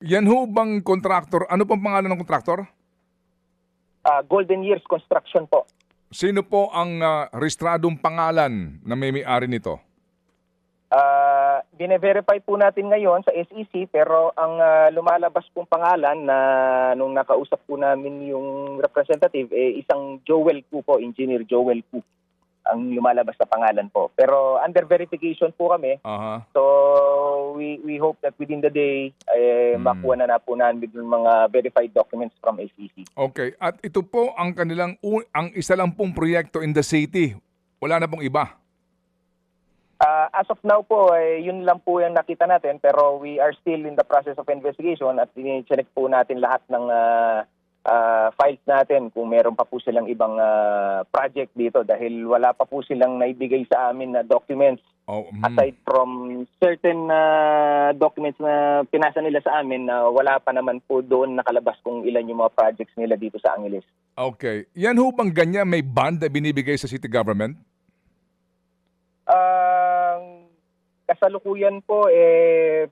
Yan ho bang kontraktor? Ano pong pangalan ng kontraktor? Golden Years Construction po. Sino po ang rehistradong pangalan na may-ari nito? Bine-verify po natin ngayon sa SEC pero ang lumalabas pong pangalan na nung nakausap po namin yung representative isang Joel Ku po, Engineer Joel Ku ang lumalabas na pangalan po. Pero under verification po kami. So we hope that within the day makuha na po namin yung mga verified documents from SEC. Okay. At ito po ang kanilang ang isa lang pong proyekto in the city. Wala na pong iba. As of now po, yun lang po yung nakita natin pero we are still in the process of investigation at i-check po natin lahat ng files natin kung meron pa po silang ibang project dito dahil wala pa po silang naibigay sa amin na documents aside from certain documents na pinasa nila sa amin na wala pa naman po doon nakalabas kung ilan yung mga projects nila dito sa Angeles. Okay. Yan ho bang ganyan may bond na binibigay sa city government? Kasalukuyan po,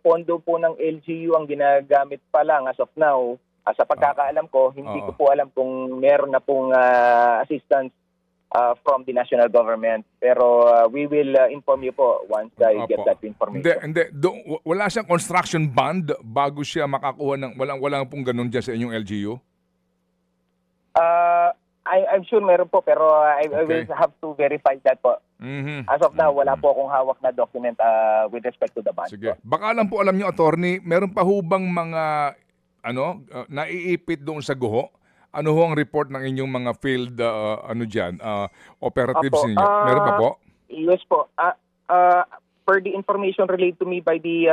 pondo po ng LGU ang ginagamit pa lang as of now. Sa pagkakaalam ko, hindi ko po alam kung meron na pong assistance from the national government. Pero we will inform you po once I get that information. Hindi. Wala siyang construction bond bago siya makakuha ng... Walang pong ganun dyan sa inyong LGU? I'm sure meron po pero I will have to verify that po. As of now, wala po akong hawak na document with respect to the bond. Sige. Baka lang po alam niyo, attorney, meron pa ho bang mga naiipit doon sa guho? Ano ho ang report ng inyong mga field operatives ninyo? Meron pa po? Yes po. Per the information relayed to me by the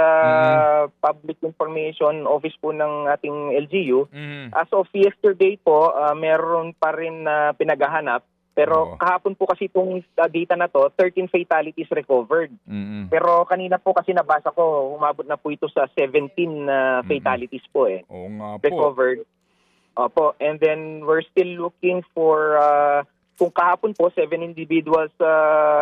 Public Information Office po ng ating LGU, as of yesterday po, meron pa rin pinaghahanap. Pero kahapon po kasi itong data na to, 13 fatalities recovered. Pero kanina po kasi nabasa ko, umabot na po ito sa 17 fatalities po Oo nga po. recovered. Opo. And then we're still looking for... kung kahapon po, 7 individuals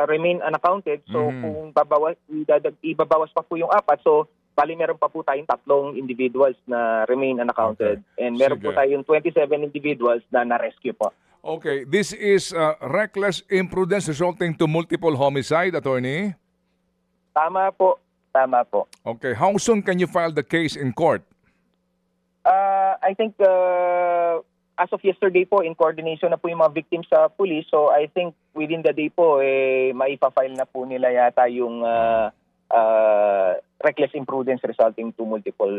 remain unaccounted. So kung ibabawas pa po yung 4, so bali meron pa po tayong 3 individuals na remain unaccounted. And meron po tayong 27 individuals na na-rescue po. Okay. This is reckless imprudence resulting to multiple homicide, attorney? Tama po. Tama po. Okay. How soon can you file the case in court? I think... as of yesterday po, in coordination na po yung mga victims sa police. So I think within the day po, maipa-file na po nila yata yung reckless imprudence resulting to multiple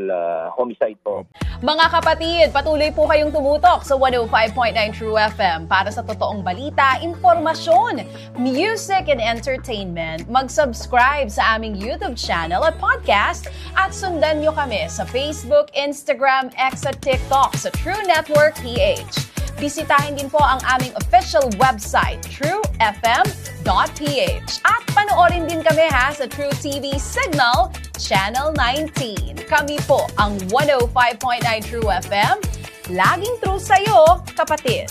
homicide po. Mga kapatid, patuloy po kayong tumutok sa 105.9 True FM para sa totoong balita, impormasyon, music and entertainment. Mag-subscribe sa aming YouTube channel at podcast at sundan nyo kami sa Facebook, Instagram, X at TikTok sa True Network PH. Bisitahin din po ang aming official website, truefm.ph. At panoorin din kami sa True TV Signal, Channel 19. Kami po ang 105.9 True FM. Laging true sa'yo, kapatid.